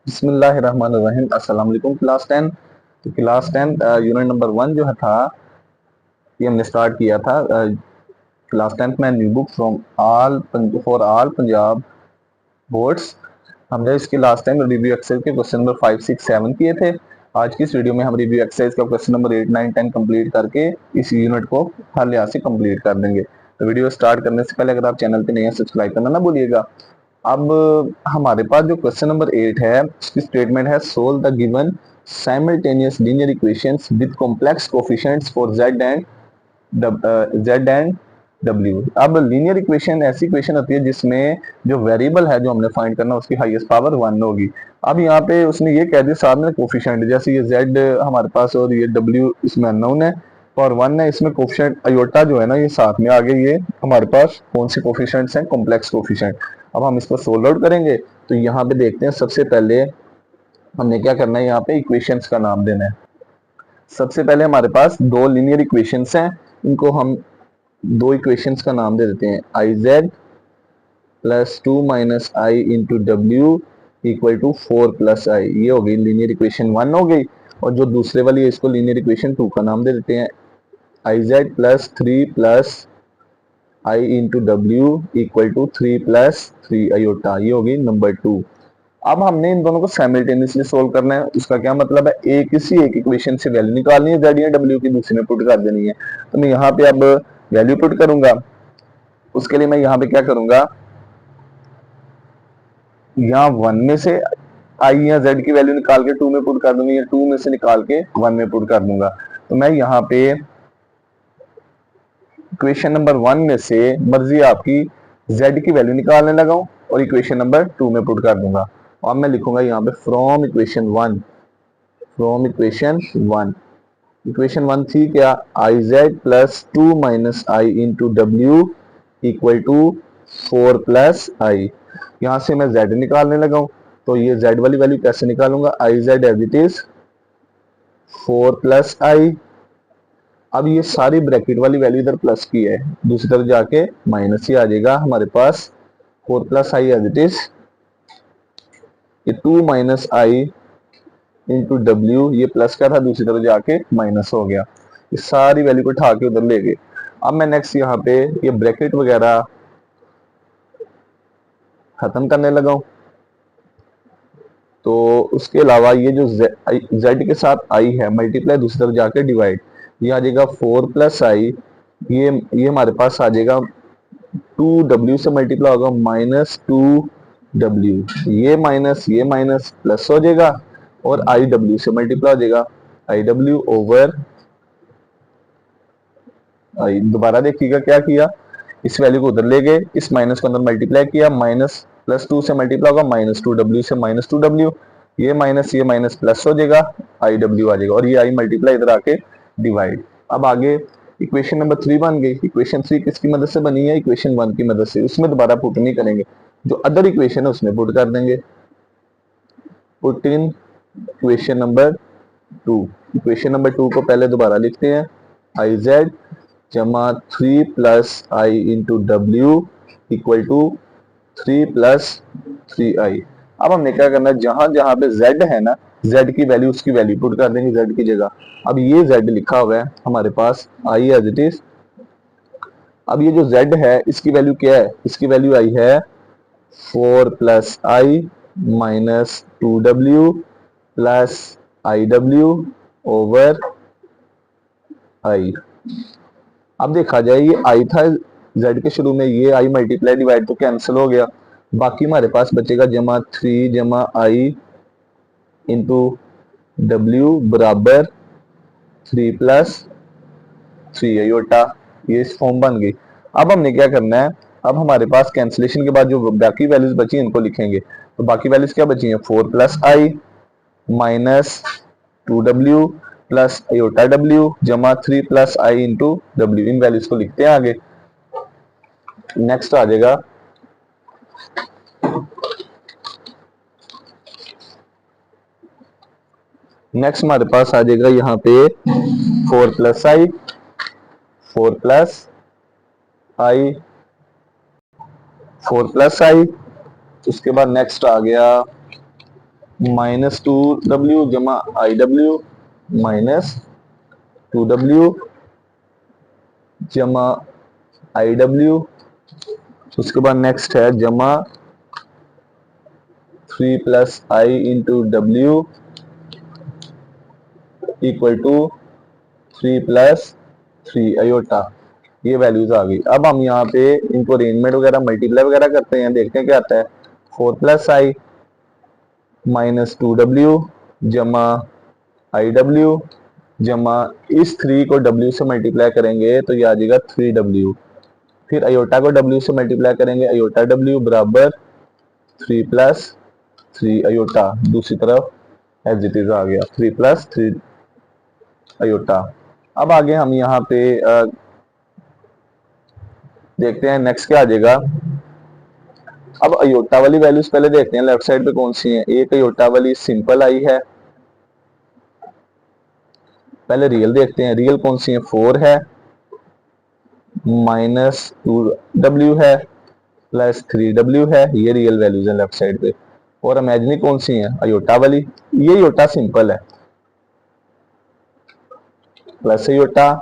बिस्मिल्लाहिर्रहमानिर्रहीम। अस्सलाम वालेकुम क्लास 10। तो क्लास 10 यूनिट नंबर 1 जो है था ये हमने स्टार्ट किया था। क्लास 10 में new book from all for all Punjab boards. हमने इसके लास्ट टाइम रिव्यू एक्सरसाइज के क्वेश्चन नंबर 5, 6, 7 किए थे। आज की इस वीडियो में हम रिव्यू एक्सरसाइज का क्वेश्चन नंबर 8, 9, 10 कंप्लीट करके इस यूनिट को हर लिहाज से कंप्लीट कर देंगे। तो वीडियो स्टार्ट करने से पहले अगर आप चैनल पे नए हैं सब्सक्राइब करना ना भूलिएगा। अब हमारे पास जो क्वेश्चन नंबर 8 है उसकी स्टेटमेंट है solve the given simultaneous linear equations with complex coefficients for Z and W. अब लीनियर इक्वेशन ऐसी इक्वेशन होती है जिसमें जो वेरिएबल है जो हमने फाइंड करना उसकी हाईएस्ट पावर 1 होगी। अब यहाँ पे उसने ये कह दिया साथ में कोफिशिएंट, जैसे ये जेड हमारे पास और ये डब्ल्यू इसमें अननोन है और 1 है, इसमें कोफिशिएंट अयोटा जो है ना ये साथ में आगे ये हमारे पास कौन से कोफिशिएंट्स हैं, कॉम्प्लेक्स कोफिशिएंट। अब हम इसको सोल्व आउट करेंगे तो यहाँ पे देखते हैं सबसे पहले हमने क्या करना है, यहाँ पे इक्वेशंस का नाम देना है। सबसे पहले हमारे पास दो लीनियर इक्वेशंस हैं, इनको हम दो इक्वेशंस का नाम दे देते हैं। I Z plus 2 minus I into W equal to 4 plus I, ये हो गई लीनियर इक्वेशन 1 हो गई। और जो दूसरे वाली है इसको लीनियर इक्वेशन 2 का नाम दे देते हैं। I Z plus 3 plus I into W equal to 3 plus 3 iota, ये होगी नंबर 2। अब हमने इन दोनों को साइमल्टेनियसली सोल्व करना है। उसका क्या मतलब है, एक किसी एक इक्वेशन से वैल्यू निकालनी है जेड या डब्ल्यू की, दूसरे में पुट कर देनी है। तो मैं यहाँ पे अब वैल्यू पुट करूंगा। उसके लिए मैं यहाँ पे क्या करूंगा, यहाँ 1 में से आई या जेड की वैल्यू निकाल के 2 में पुट कर दूंगी या 2 में से निकाल के 1 में पुट कर दूंगा। तो मैं यहाँ पे इक्वेशन नंबर 1 में से मर्जी आपकी z की वैल्यू निकालने लगा हूं और इक्वेशन नंबर 2 में पुट कर दूंगा। और मैं लिखूंगा यहाँ पे फ्रॉम इक्वेशन 1, फ्रॉम इक्वेशन 1 थी क्या, I Z plus 2 minus I into W equal to 4 plus I. यहाँ से मैं z निकालने लगा हूं तो ये z वाली वैल्यू कैसे निकालूंगा, I Z as it is 4 plus I. अब ये सारी ब्रैकेट वाली वैल्यू इधर प्लस की है, दूसरी तरफ जाके माइनस ही आ जाएगा हमारे पास। 4 plus I as it is, ये 2 माइनस आई इंटू डब्ल्यू, ये प्लस का था दूसरी तरफ जाके माइनस हो गया। ये सारी वैल्यू को उठा के उधर ले गए। अब मैं नेक्स्ट यहाँ पे ये ब्रैकेट वगैरह खत्म करने लगा हूँ। तो उसके अलावा ये जो z के साथ आई है मल्टीप्लाई दूसरी तरफ जाके डिवाइड, ये आ जाएगा 4 प्लस आई, ये हमारे पास आ जाएगा 2w से मल्टीप्लाई होगा -2w, ये माइनस प्लस हो जाएगा और आई डब्ल्यू से मल्टीप्लाई हो जाएगा आई डब्ल्यू ओवर आई। दोबारा देखिएगा क्या किया, इस वैल्यू को उधर ले गए, इस माइनस को अंदर मल्टीप्लाई किया, माइनस प्लस 2 से मल्टीप्लाई होगा -2w से -2w, ये माइनस प्लस हो जाएगा, आई डब्ल्यू आ जाएगा और ये आई मल्टीप्लाई इधर आके डिवाइड। अब आगे इक्वेशन नंबर 3 बन गई। इक्वेशन 3 किसकी मदद से बनी है, इक्वेशन 1 की मदद से। उसमें दोबारा पुट नहीं करेंगे, जो अदर इक्वेशन है उसमें पुट कर देंगे। Put in equation number 2, equation number 2 को पहले दोबारा लिखते हैं, आई जेड जमा 3 plus I into W equal to 3 plus 3i। अब हमने क्या करना है, जहां जहां पे z है ना, z की वैल्यू उसकी वैल्यू पुट कर देंगे z की जगह। अब ये z लिखा हुआ है हमारे पास आई एज इट इज। अब ये जो z है इसकी वैल्यू क्या है, इसकी वैल्यू आई है 4 plus I minus 2w plus I W over आई। अब देखा जाए ये आई था z के शुरू में, ये आई मल्टीप्लाई डिवाइड तो कैंसिल हो गया, बाकी हमारे पास बचेगा जमा 3 जमा आई इंटू डब्ल्यू बराबर 3 प्लस 3 आयोटा, ये इस फॉर्म बन गई। अब हमने क्या करना है, अब हमारे पास कैंसिलेशन के बाद जो बाकी वैल्यूज बची इनको लिखेंगे। तो बाकी वैल्यूज क्या बची हैं, 4 plus I minus 2w plus iota W जमा 3 प्लस आई इंटू डब्ल्यू, इन वैल्यूज को लिखते हैं आगे। नेक्स्ट आ जाएगा नेक्स्ट हमारे पास आ जाएगा यहाँ पे 4 प्लस आई, 4 प्लस आई, 4 प्लस आई। उसके बाद नेक्स्ट आ गया माइनस 2w जमा IW माइनस 2w जमा IW। उसके बाद नेक्स्ट है जमा 3 plus I into W equal to 3 plus 3 iota. ये वैल्यूज आ गई। अब हम यहाँ पे इनको अरेंजमेंट वगैरह मल्टीप्लाई वगैरह करते हैं, देखते हैं क्या आता है। 4 प्लस आई माइनस 2w जमा IW जमा इस 3 को w से मल्टीप्लाई करेंगे तो ये आ जाएगा 3w। फिर अयोटा को w से मल्टीप्लाई करेंगे, अयोटा w बराबर 3 प्लस 3 अयोटा। दूसरी तरफ एज इट इज आ गया 3 प्लस 3 अयोटा। अब आगे हम यहाँ पे देखते हैं नेक्स्ट क्या आ जाएगा। अब अयोटा वाली वैल्यूज पहले देखते हैं लेफ्ट साइड पे कौन सी है। एक अयोटा वाली सिंपल आई है, पहले रियल देखते हैं। रियल कौन सी है, 4 है माइनस 2w है प्लस 3w है। ये रियल वैल्यूज है लेफ्ट साइड पे। और इमेजिनरी कौन सी है, अयोटा वाली। ये अयोटा सिंपल है, plus iota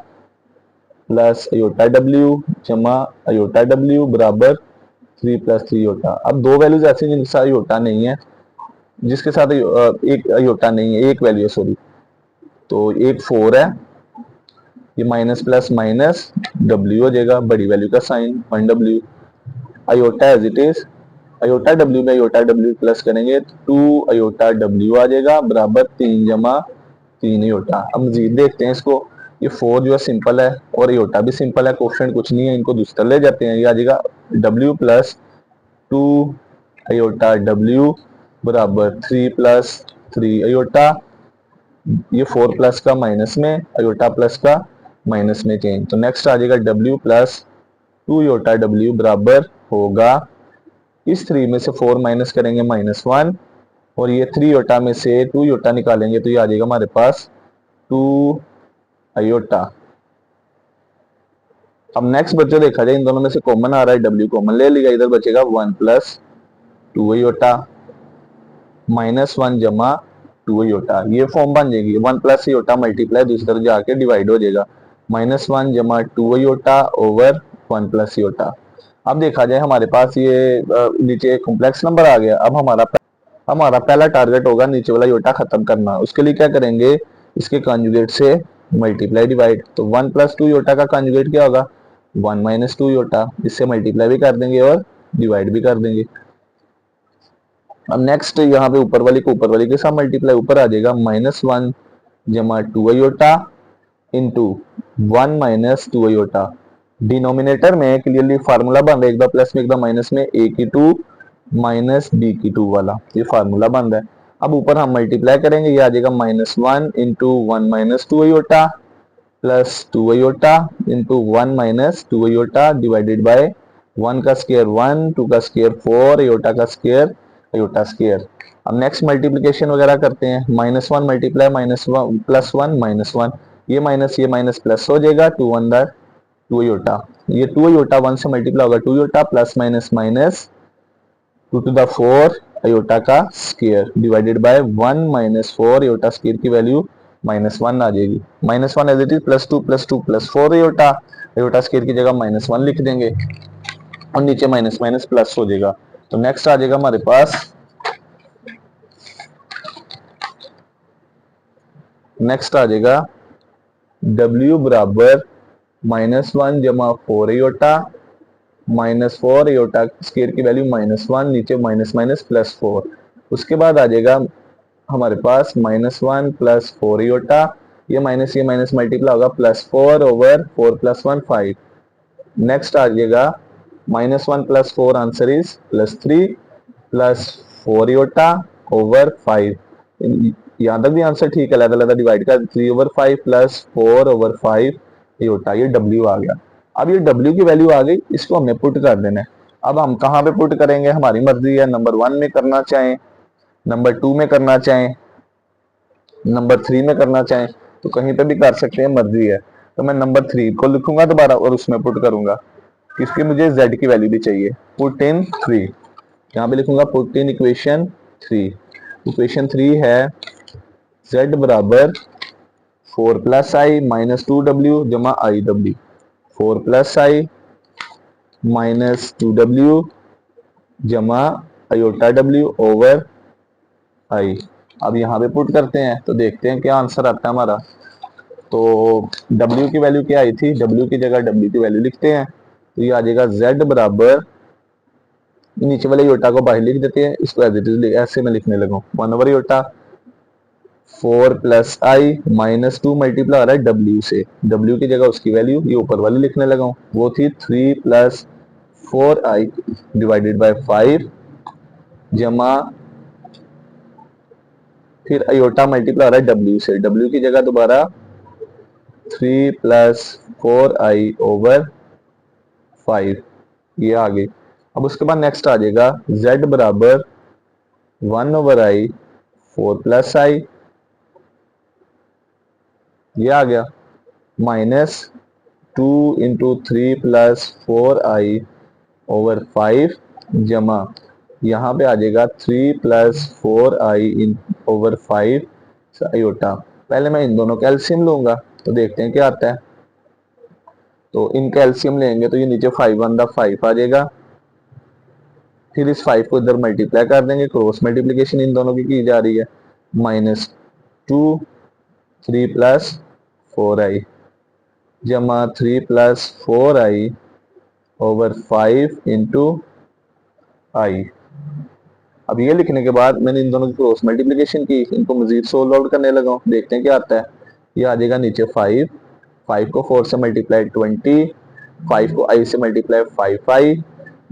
plus iota w जमा अयोटा w बराबर 3 प्लस 3 अयोटा। अब दो वैल्यूज ऐसी जिनके साथ अयोटा नहीं है, जिसके साथ एक अयोटा नहीं है, एक वैल्यू है सॉरी। तो एक 4 है, ये माइनस प्लस माइनस w हो जाएगा, बड़ी वैल्यू का sign 1w। Iota as it is, iota w में अयोटा w प्लस करेंगे 2 अयोटा w आ जाएगा बराबर 3 जमा 3 अयोटा। अब मजीद देखते हैं इसको। ये 4 जो है सिंपल है और अयोटा भी सिंपल है, कोफिशिएंट कुछ नहीं है, इनको दूसरी ले जाते हैं। ये आ जाएगा w प्लस 2 अयोटा w बराबर 3 प्लस 3 अयोटा। ये 4 प्लस का माइनस में, अयोटा प्लस का माइनस में चेंज। तो नेक्स्ट आ जाएगा w प्लस 2 अयोटा w बराबर होगा, इस 3 में से 4 माइनस करेंगे -1 और ये 3 अयोटा में से 2 अयोटा निकालेंगे तो ये आ जाएगा हमारे पास 2 अयोटा। अब नेक्स्ट बच्चों देखा जाए, इन दोनों में से कॉमन आ रहा है, w कॉमन ले लिया, इधर बचेगा 1 प्लस 2 अयोटा -1 जमा 2 अयोटा। ये फॉर्म बन जाएगी 1 प्लस अयोटा मल्टीप्लाई दूसरी तरफ जाके डिवाइड हो जाएगा, -1 जमा 2 अयोटा ओवर 1 प्लस अयोटा। अब देखा जाए हमारे पास ये नीचे कॉम्प्लेक्स नंबर आ गया। अब हमारा पहला टारगेट होगा नीचे वाला अयोटा खत्म करना। उसके लिए क्या करेंगे, इसके कॉन्जुगेट से मल्टीप्लाई डिवाइड। तो 1 प्लस 2 अयोटा का कॉन्जुगेट क्या होगा, 1 माइनस 2 अयोटा। इससे मल्टीप्लाई भी कर देंगे और डिवाइड भी कर देंगे। अब नेक्स्ट यहाँ पे ऊपर वाली को ऊपर वाली के साथ मल्टीप्लाई, ऊपर आ जाएगा -1 जमा 2 iota into 1 minus 2 iota. Denominator में क्लियरली फार्मूला बन रहा है, एक बार प्लस में एक बार माइनस में, a की 2 माइनस b की 2 वाला ये फार्मूला बन रहा है। अब ऊपर हम मल्टीप्लाई करेंगे, ये आ जाएगा -1 into 1 minus 2 iota plus 2 iota into 1 minus 2 iota divided by 1 का स्क्वायर 1, 2 का स्क्वायर 4, अयोटा का स्क्वायर अयोटा स्क्वायर। अब नेक्स्ट मल्टीप्लिकेशन वगैरह करते हैं। -1 मल्टीप्लाई -1 +1 -1, ये माइनस प्लस हो जाएगा 2 अंदर 2 अयोटा। ये 2 अयोटा 1 से मल्टीप्लाई होगा 2 iota plus minus minus 2 to the 4 iota का square divided by 1 minus 4 iota square की वैल्यू -1 आ जाएगी। -1 as it is +2 +2 +4 iota, iota square की जगह -1 लिख देंगे और नीचे माइनस माइनस प्लस हो जाएगा। तो नेक्स्ट आ जाएगा हमारे पास, नेक्स्ट आ जाएगा w बराबर -1 जमा 4 अयोटा -4 अयोटा स्क्वायर की वैल्यू -1, नीचे माइनस माइनस +4। उसके बाद आ जाएगा हमारे पास -1 प्लस 4 अयोटा, ये माइनस मल्टीप्लाई होगा +4 ओवर 4 + 1 5। नेक्स्ट आ जाएगा -1 plus 4 answer is +3 plus 4 iota over 5। यहाँ तक भी आंसर ठीक है, अलग अलग डिवाइड कर 3 ओवर 5 प्लस 4 ओवर 5 अयोटा। ये w आ गया। अब ये w की वैल्यू आ गई, इसको हमें पुट कर देना है। अब हम कहाँ पे पुट करेंगे, हमारी मर्जी है, नंबर 1 में करना चाहें, नंबर 2 में करना चाहें, नंबर 3 में करना चाहें, तो कहीं पे भी कर सकते हैं, मर्जी है। तो मैं नंबर 3 को लिखूंगा दोबारा और उसमें पुट करूंगा, इसकी मुझे z की वैल्यू भी चाहिए। पुट इन 3, यहाँ पे लिखूंगा पुट इन इक्वेशन 3। इक्वेशन 3 है z बराबर 4 प्लस आई माइनस 2w जमा I W, 4 plus I minus 2w जमा आयोटा डब्ल्यू ओवर आई। अब यहाँ पे पुट करते हैं तो देखते हैं क्या आंसर आता है हमारा। तो w की वैल्यू क्या आई थी, w की जगह w की वैल्यू लिखते हैं तो ये आ जाएगा z बराबर, नीचे वाले योटा को बाहर लिख देते हैं, इसको एज इट इज ऐसे में लिखने लगा 1 over Yotta 4 plus I minus 2 multiply आ रहा है w से, w की जगह उसकी वैल्यू ये ऊपर वाली लिखने लगा हूँ, वो थी 3 प्लस 4i डिवाइडेड बाय 5 जमा फिर अयोटा मल्टीप्लाई आ रहा है w से, w की जगह दोबारा 3 प्लस 4i ओवर 5, ये आ गई। अब उसके बाद नेक्स्ट आ जाएगा z बराबर 1 ओवर आई 4 प्लस आई, ये आ गया minus 2 into 3 plus 4i over 5 जमा यहाँ पे आ जाएगा 3 प्लस 4i इन ओवर 5 आयोटा। पहले मैं इन दोनों का एलसीएम लूंगा तो देखते हैं क्या आता है। तो इनका एलसीएम लेंगे तो ये नीचे 5 1 दा 5 आ जाएगा, फिर इस 5 को इधर मल्टीप्लाई कर देंगे, क्रॉस मल्टीप्लिकेशन इन दोनों की जा रही है, माइनस 2 3 प्लस 4i जमा 3 प्लस 4i ओवर 5 इंटू आई। अब ये लिखने के बाद मैंने इन दोनों की क्रॉस मल्टीप्लिकेशन की, इनको मजीद सोल्व आउट करने लगा हूँ, देखते हैं क्या आता है। ये आ जाएगा नीचे 5, 5 को 4 से मल्टीप्लाई 20, 5 को i से मल्टीप्लाई 5i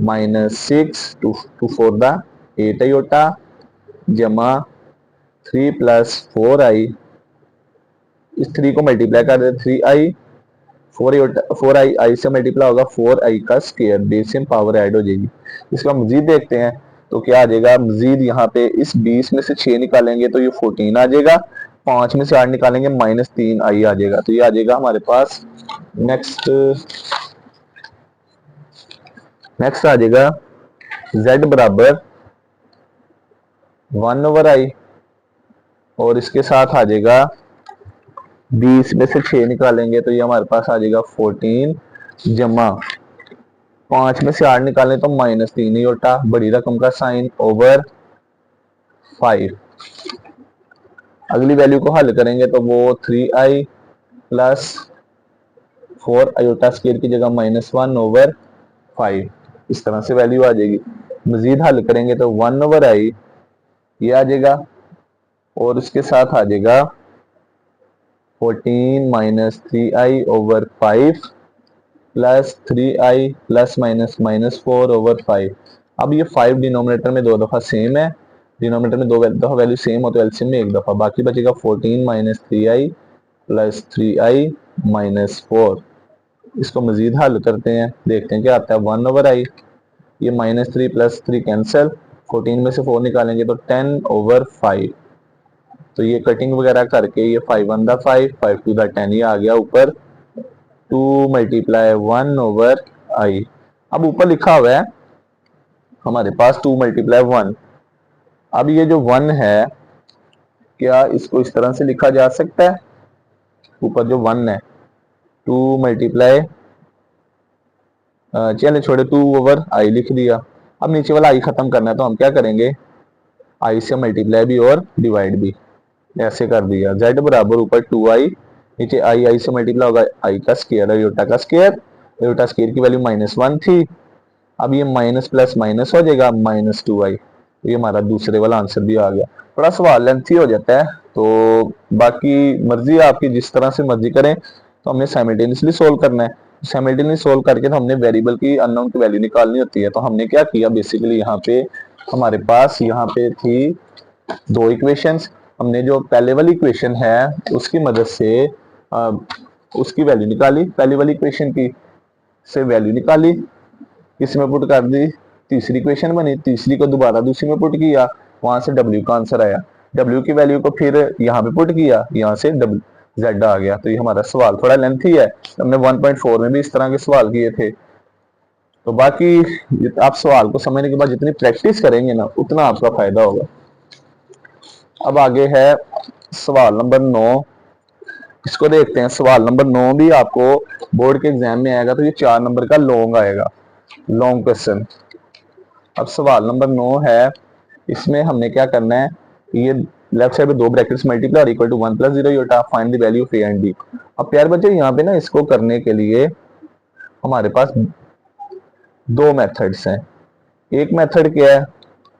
माइनस 6 टू 4 दा 8 आयोटा जमा 3 प्लस 4i, इस 3 को मल्टीप्लाई कर दे 3i 4i i से मल्टीप्लाई होगा 4i का स्क्वायर, बेस में पावर ऐड हो जाएगी। इसका मजीद देखते हैं तो क्या आ जाएगा, मजीद यहाँ पे इस 20 में से 6 निकालेंगे तो ये 14 आ जाएगा, 5 में से 8 निकालेंगे माइनस 3i आ जाएगा, तो ये आ जाएगा हमारे पास। नेक्स्ट आ जाएगा z बराबर 1 ओवर आई और इसके साथ आ जाएगा 20 में से 6 निकालेंगे तो ये हमारे पास आ जाएगा 14 जमा 5 में से 8 निकालें तो माइनस 3 ही होता, बड़ी रकम का साइन ओवर 5। अगली वैल्यू को हल करेंगे तो वो 3i प्लस 4 आयोटा स्क्वायर की जगह माइनस 1 ओवर 5, इस तरह से वैल्यू आ जाएगी। मजीद हल करेंगे तो 1 ओवर आई ये आ जाएगा और इसके साथ आ जाएगा 14 minus 3i over 5 plus 3i plus minus minus 4 over 5। अब ये 5 डिनोमिनेटर में 2 दफा सेम है, डिनोमिनेटर में 2 दफा वैल्यू सेम हो तो एलसीएम में 1 दफा, बाकी बचेगा 14 minus 3i plus 3i minus 4। इसको मजीद हल करते हैं, देखते हैं क्या आता है। 1 ओवर आई, ये माइनस 3 प्लस 3 कैंसिल, 14 में से 4 निकालेंगे तो 10 ओवर 5, तो ये कटिंग वगैरह करके ये 5 1 दा 5 5 2 दा 10 ये आ गया ऊपर 2 मल्टीप्लाई 1 ओवर आई। अब ऊपर लिखा हुआ है हमारे पास 2 मल्टीप्लाई 1। अब ये जो 1 है क्या इसको इस तरह से लिखा जा सकता है, ऊपर जो 1 है 2 मल्टीप्लाई चले छोड़े 2 ओवर आई लिख दिया। अब नीचे वाला आई खत्म करना है तो हम क्या करेंगे, आई से मल्टीप्लाई भी और डिवाइड भी, ऐसे कर दिया। z बराबर ऊपर 2i नीचे आई से मल्टीप्लाई होगा आई का स्क्वायर, आयोटा का स्क्वायर, आयोटा स्क्वायर की वैल्यू माइनस 1 थी, अब ये माइनस प्लस माइनस हो जाएगा माइनस 2i, तो ये हमारा दूसरे वाला आंसर भी आ गया। थोड़ा सवाल लेंथी हो जाता है तो बाकी मर्जी आपकी, जिस तरह से मर्जी करें, तो हमने साइमल्टेनियसली सोल्व करना है। साइमल्टेनियसली सोल्व करके तो हमने वेरिएबल की अननोन की वैल्यू निकालनी होती है। तो हमने क्या किया, बेसिकली यहाँ पे हमारे पास यहाँ पे थी 2 इक्वेशंस, हमने जो पहले वाली इक्वेशन है उसकी मदद से उसकी वैल्यू निकाली, पहली वाली इक्वेशन की से वैल्यू निकाली, इसमें पुट कर दी, तीसरी इक्वेशन बनी, तीसरी को दोबारा दूसरी में पुट किया, वहां से w का आंसर आया, w की वैल्यू को फिर यहाँ पे पुट किया, यहाँ से z आ गया। तो ये हमारा सवाल थोड़ा लेंथी है, हमने 1.4 में भी इस तरह के सवाल किए थे। तो बाकी आप सवाल को समझने के बाद जितनी प्रैक्टिस करेंगे ना उतना आपका फायदा होगा। अब आगे है सवाल नंबर 9, इसको देखते हैं। सवाल नंबर 9 भी आपको बोर्ड के एग्जाम में आएगा, तो ये 4 नंबर का लॉन्ग आएगा, लॉन्ग क्वेश्चन। अब सवाल नंबर 9 है, इसमें हमने क्या करना है, ये लेफ्ट साइड पे दो ब्रैकेट्स मल्टीप्लाई और equal to 1 plus 0 iota, find the value of A and B. अब प्यारे बच्चे यहाँ पे ना इसको करने के लिए हमारे पास दो मेथड्स हैं। एक मेथड क्या है,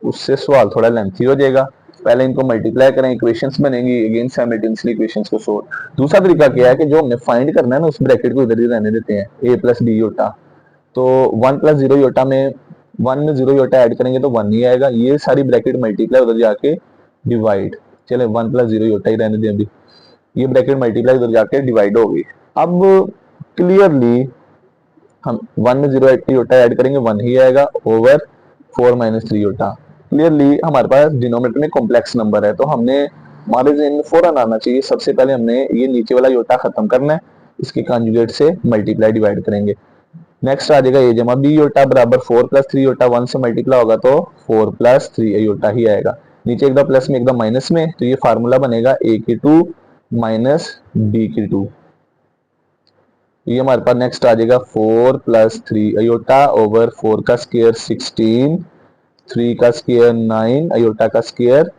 उससे सवाल थोड़ा लेंथी हो जाएगा, पहले इनको मल्टीप्लाई करें, इक्वेशंस बनेंगी, अगेन साइमल्टेनियसली इक्वेशंस को सोल्व। दूसरा तरीका क्या है कि जो हमने फाइंड करना है ना, उस ब्रैकेट को इधर ही रहने देते हैं, ए प्लस बी योटा। तो 1 प्लस 0 योटा में 1 में 0 योटा ऐड करेंगे तो 1 ही आएगा, ये सारी ब्रैकेट मल्टीप्लाई उधर जाके डिवाइड, चले 1 प्लस 0 योटा ही रहने दें अभी, ये ब्रैकेट मल्टीप्लाई उधर जाके डिवाइड होगी। अब क्लियरली हम 1 में 0 योटा ऐड करेंगे 1 ही आएगा ओवर 4 माइनस 3 योटा। क्लियरली हमारे पास डिनोमिनेटर में कॉम्प्लेक्स नंबर है, तो हमने हमारे जहन में फौरन आना चाहिए, सबसे पहले हमने ये नीचे वाला योटा खत्म करना है, इसके कॉन्जुगेट से मल्टीप्लाई डिवाइड करेंगे। नेक्स्ट आ जाएगा ए जमा बी योटा बराबर 4 प्लस 3 योटा, 1 से मल्टीप्लाई होगा तो 4 प्लस 3 योटा ही आएगा, नीचे एकदम प्लस में एकदम माइनस में, तो ये फार्मूला बनेगा ए की 2 माइनस बी की 2। ये हमारे पास नेक्स्ट आ जाएगा 4 प्लस 3 अयोटा ओवर 4 का स्क्वायर 16, 3 का स्क्वायर 9 अयोटा का स्क्वायर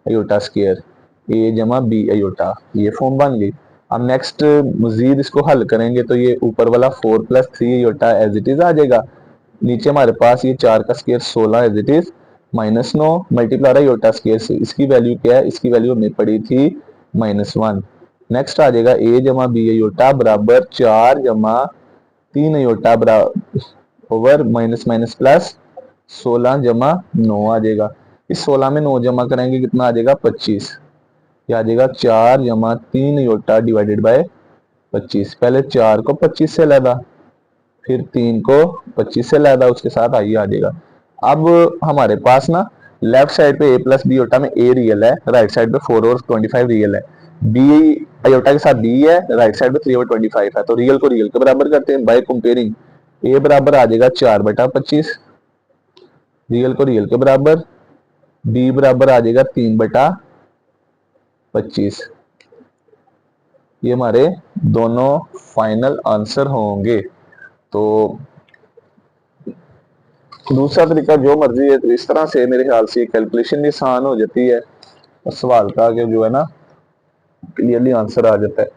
अयोटा स्क्वायर, ए जमा बी अयोटा, ये फॉर्म बन गई। अब नेक्स्ट मजीद इसको हल करेंगे तो ये ऊपर वाला 4 plus 3 iota as it is आ जाएगा, नीचे हमारे पास ये 4 का square 16 as it is minus 9 multiply रहा अयोटा स्क्वायर से, इसकी वैल्यू क्या है, इसकी वैल्यू हमें पड़ी थी -1। नेक्स्ट आ जाएगा ए जमा बी अयोटा बराबर 4 जमा 3 अयोटा बराबर ओवर माइनस माइनस प्लस 16 जमा 9 आ जाएगा। इस 16 में 9 जमा करेंगे कितना आ जाएगा 25, ये आ जाएगा 4 जमा 3 अयोटा डिवाइडेड बाय 25। पहले 4 को 25 से लैदा, फिर 3 को 25 से लैदा, उसके साथ आई आ जाएगा। अब हमारे पास ना लेफ्ट साइड पे a प्लस बी योटा में a रियल है, राइट साइड पे 4 और 25 रियल है, b अयोटा के साथ b है, राइट साइड पे 3 और 25 है, तो रियल को रियल के बराबर करते हैं बाय कंपेयरिंग। a बराबर आ जाएगा 4/25, रियल को रियल के बराबर, b बराबर आ जाएगा 3/25। ये हमारे दोनों फाइनल आंसर होंगे। तो दूसरा तरीका जो मर्जी है, तो इस तरह से मेरे ख्याल से कैलकुलेशन भी आसान हो जाती है और सवाल का आगे जो है ना क्लियरली आंसर आ जाता है।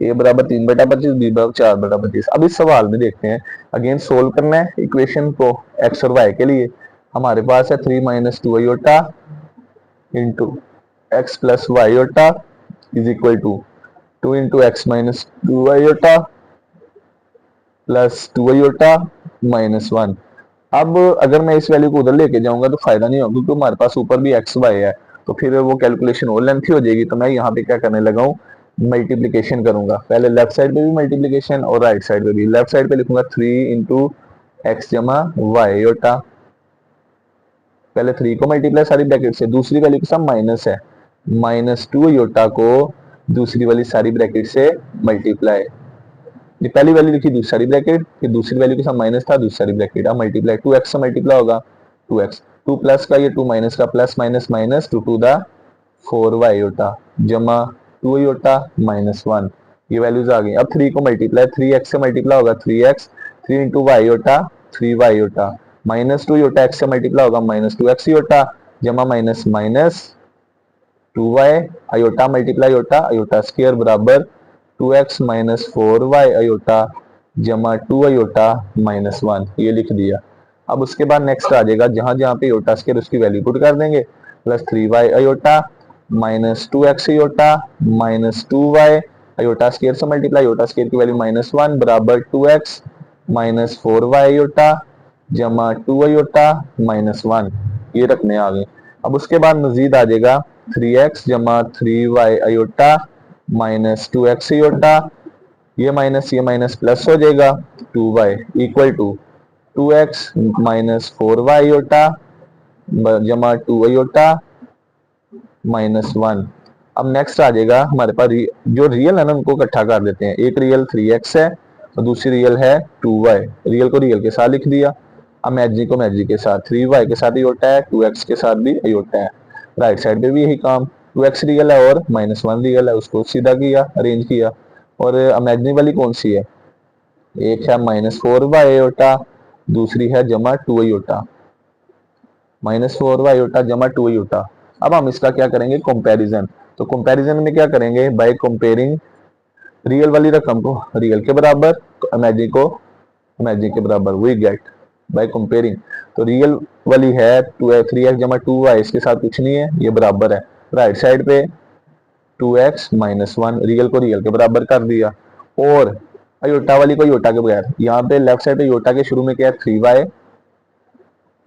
ए बराबर 3/25, बी बराबर 4/25। अब इस सवाल में देखते हैं, अगेन सोल्व करना है इक्वेशन को एक्स और वाई के लिए। हमारे पास है 3 minus 2 iota into X plus Y iota is equal to 2 into X minus 2 iota plus 2 iota minus 1। अब अगर मैं इस वैल्यू को उधर लेके जाऊंगा तो फायदा नहीं होगा, क्योंकि हमारे पास ऊपर भी एक्स वाई है, तो फिर वो कैलकुलेशन और लेंथी हो जाएगी। तो मैं यहाँ पे क्या करने लगा हूँ, मल्टीप्लीकेशन करूंगा, पहले लेफ्ट साइड पे भी मल्टीप्लीकेशन और राइट साइड पे भी। लेफ्ट साइड पे लिखूंगा 3 इंटू एक्स जमा वाई योटा, पहले 3 को मल्टीप्लाई सारी ब्रैकेट से, दूसरी वैल्यू के साथ माइनस है, -2 योटा को दूसरी वाली सारी ब्रैकेट से मल्टीप्लाई, ये पहली वैल्यू लिखी दूसरी ब्रैकेट, फिर दूसरी वैल्यू के साथ माइनस था दूसरी ब्रैकेट, अब मल्टीप्लाई 2x से मल्टीप्लाई होगा 2x, 2 प्लस का ये 2 माइनस का, plus minus minus 2 to the 4y iota जमा 2 योटा -1, ये वैल्यूज आ गई। अब 3 को मल्टीप्लाई 3x से मल्टीप्लाई होगा 3x, 3 into Y iota 3y iota, -2 iota x से मल्टीप्लाई होगा -2x योटा जमा minus minus 2y iota multiply iota iota square बराबर 2x माइनस 4y अयोटा जमा 2 अयोटा -1, ये लिख दिया। अब उसके बाद नेक्स्ट आ जाएगा, जहां जहां पे अयोटा स्क्वायर उसकी वैल्यू पुट कर देंगे, plus 3y iota minus 2x iota minus 2y iota square से मल्टीप्लाई, अयोटा स्क्वायर की वैल्यू -1 बराबर 2x माइनस 4y अयोटा जमा 2 अयोटा -1, ये रखने आ गए। अब उसके बाद मजीद आ जाएगा 3x जमा 3y iota minus 2x iota, ये माइनस प्लस हो जाएगा 2y equal to 2x minus 4y aorta जमा 2 अयोटा -1। अब नेक्स्ट आ जाएगा हमारे पास जो रियल है ना उनको इकट्ठा कर देते हैं, एक रियल 3x है और दूसरी रियल है 2y, रियल को रियल के साथ लिख दिया। अब मैजिक को मैजिक के साथ, 3y के साथ अयोटा है, 2x के साथ भी अयोटा है, राइट साइड पे भी यही काम, 2x रियल है और -1 रियल है, उसको सीधा किया, अरेंज किया। और इमेजिनरी वाली कौन सी है? एक है -4y आयोटा, दूसरी है जमा 2 आयोटा, -4y आयोटा जमा 2 आयोटा। अब हम इसका क्या करेंगे? कंपैरिजन। तो कंपैरिजन में क्या करेंगे? बाय कंपेयरिंग रियल वाली रकम को रियल के बराबर, इमेजिनरी को इमेजिनरी के बराबर, वी गेट बाय कंपेयरिंग। तो रियल वाली है 3x जमा 2y, इसके साथ कुछ नहीं है, ये बराबर है। राइट साइड पे 2x -1, रियल को रियल के बराबर कर दिया। और अयोटा वाली को अयोटा के बगैर, यहाँ पे लेफ्ट साइड पे अयोटा के शुरू में क्या है? 3y,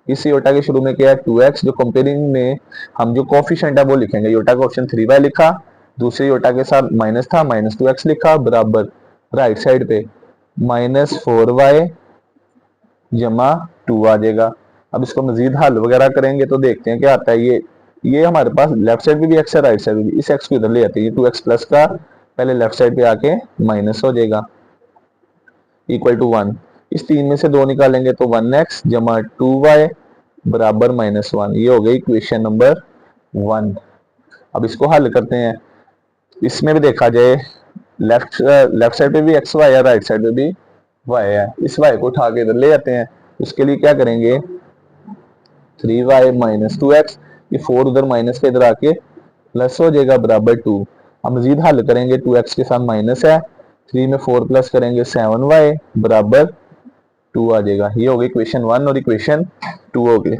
इस अयोटा के शुरू में क्या है? 2x। जो कंपेयरिंग में हम जो कोफिशिएंट है वो लिखेंगे, अयोटा का ऑप्शन 3y लिखा, दूसरे अयोटा के साथ माइनस था, -2x लिखा, बराबर राइट साइड पे -4y जमा 2 आ जाएगा। अब इसको मजीद हल वगैरह करेंगे तो देखते हैं क्या आता है। ये हमारे पास लेफ्ट साइड पे भी x है, राइट साइड पे भी। इस x को इधर ले आते हैं, ये 2x प्लस का पहले लेफ्ट साइड पे आके माइनस हो जाएगा, इक्वल टू 1। इस 3 में से 2 निकालेंगे तो 1x जमा 2y बराबर -1। ये हो गई इक्वेशन नंबर 1। अब इसको हल करते हैं। इसमें भी देखा जाए लेफ्ट साइड पे भी एक्स वाई है, राइट साइड पे भी y है। इस y को उठा के इधर ले आते हैं। उसके लिए क्या करेंगे? 3y - 2x, ये 4 उधर माइनस के इधर आके प्लस हो जाएगा, बराबर 2। अब मजीद हल करेंगे, 2x के साथ माइनस है, 3 में 4 प्लस करेंगे 7y बराबर 2 आ जाएगा। ये हो गई इक्वेशन 1 और इक्वेशन 2 हो गई।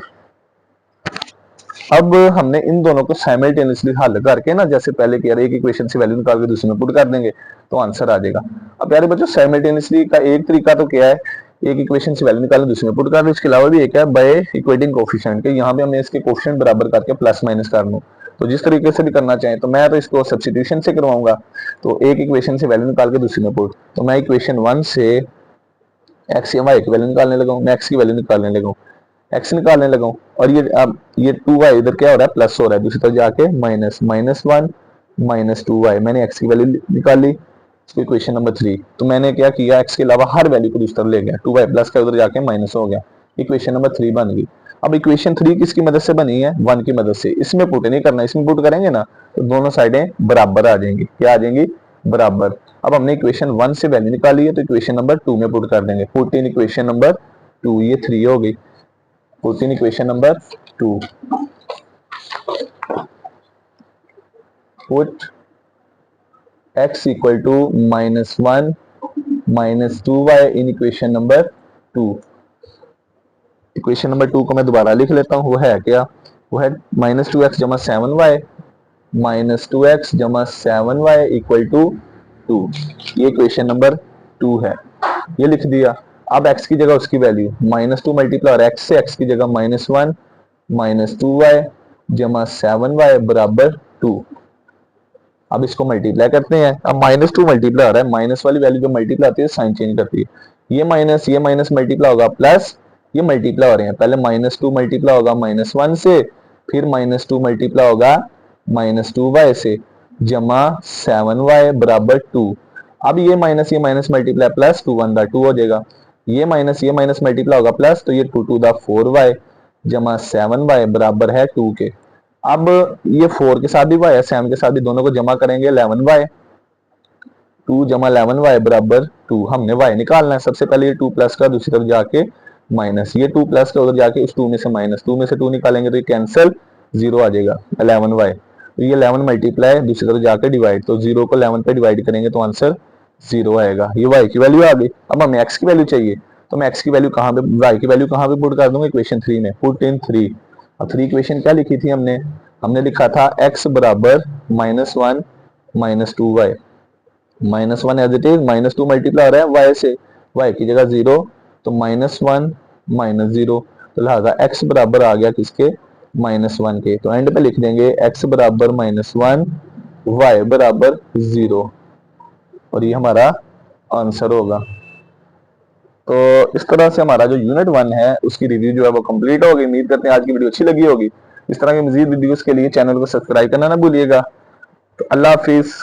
अब हमने इन दोनों को साइमल्टेनियसली हल करके ना, जैसे पहले किया, एक इक्वेशन से वैल्यू निकाल के दूसरे में पुट कर देंगे तो आंसर आ जाएगा। अब प्यारे बच्चों, साइमल्टेनियसली का एक तरीका तो क्या है? एक इक्वेशन से वैल्यू निकालने दूसरे में पुट कर दो। इसके अलावा भी एक है बाय इक्वेटिंग कोफिशिएंट के, यहाँ पे हमने इसके कोफिशिएंट बराबर करके प्लस माइनस कर लूँ। तो जिस तरीके से भी करना चाहें, तो मैं तो इसको सब्स्टिट्यूशन से करवाऊंगा। तो एक इक्वेशन से वैल्यू निकाल के दूसरे में पुट, तो मैं इक्वेशन 1 से एक्स या वाई की वैल्यू निकालने लगा हूँ, मैं एक्स की वैल्यू निकालने लगा हूँ, एक्स निकालने लगा हूँ। और ये अब ये 2y इधर क्या हो रहा है? प्लस हो रहा है, दूसरी तरफ जाके -1 -2y। मैंने x की वैल्यू निकाली, इक्वेशन नंबर 3। तो मैंने क्या किया? x के अलावा हर वैल्यू को दूसरी तरफ ले गया, 2y प्लस का उधर जाके माइनस हो गया, इक्वेशन नंबर 3 बन गई। अब इक्वेशन 3 किसकी मदद से बनी है? 1 की मदद से। इसमें पुट नहीं करना, इसमें पुट करेंगे ना तो दोनों साइडें बराबर आ जाएंगी। क्या आ जाएंगी? बराबर। अब हमने इक्वेशन 1 से वैल्यू निकाली है, तो इक्वेशन नंबर 2 में पुट कर देंगे। पुट इन इक्वेशन नंबर 2, ये 3 हो गई। Put in equation number 2, put x equal to -1 -2y in equation number 2। Equation number 2 को मैं दोबारा लिख लेता हूँ। वो है क्या? वो है -2x जमा 7y -2x जमा 7y इक्वल टू 2। ये इक्वेशन नंबर 2 है, ये लिख दिया। अब x की जगह उसकी वैल्यू -2 मल्टीप्लाई, और x से x की जगह -1 -2y जमा 7y बराबर 2। अब इसको मल्टीप्लाई करते हैं। अब -2 मल्टीप्लाई हो रहा है, माइनस वाली वैल्यू जो मल्टीप्लाई आती है साइन चेंज करती है। ये माइनस मल्टीप्लाई होगा प्लस, ये मल्टीप्लाई हो रहे हैं। पहले -2 मल्टीप्लाई होगा -1 से, फिर -2 मल्टीप्लाई होगा -2y से, जमा 7y बराबर 2। अब ये माइनस मल्टीप्लाई प्लस 2 1 2 हो जाएगा। ये माइनस मल्टीप्लाई होगा प्लस, तो ये 2 2 4y जमा 7y बराबर है 2 के। अब ये 4 के साथ भी y है, 7 के साथ भी, दोनों को जमा करेंगे 11y, 2 जमा 11y बराबर 2। हमने y निकालना है। सबसे पहले ये 2 प्लस का, दूसरी तरफ जाके माइनस, ये 2 प्लस का उधर जाके उस 2 में से माइनस, 2 में से 2 निकालेंगे तो ये कैंसिल, 0 आ जाएगा 11y। तो ये 11 मल्टीप्लाई दूसरी तरफ जाके डिवाइड, तो 0 को 11 पे डिवाइड करेंगे तो आंसर 0 आएगा। ये y की वैल्यू आ गई। अब हमें x की वैल्यू चाहिए, तो मैं x की वैल्यू कहाँ पे, y की वैल्यू कहाँ पे पुट कर दूंगा? इक्वेशन 3 में, पुट इन 3। अब 3 इक्वेशन क्या लिखी थी हमने लिखा था x बराबर -1 -2y, -1 as it is, -2 multiply हो रहा है y से, y की जगह 0, तो -1 -0, तो लिहाजा x बराबर आ गया किसके? -1 के। तो एंड पे लिख देंगे x बराबर -1 y बराबर 0, और ये हमारा आंसर होगा। तो इस तरह से हमारा जो यूनिट 1 है उसकी रिव्यू जो है वो कंप्लीट हो गई। उम्मीद करते हैं आज की वीडियो अच्छी लगी होगी। इस तरह की मजीद वीडियोस के लिए चैनल को सब्सक्राइब करना ना भूलिएगा। तो अल्लाह हाफिज।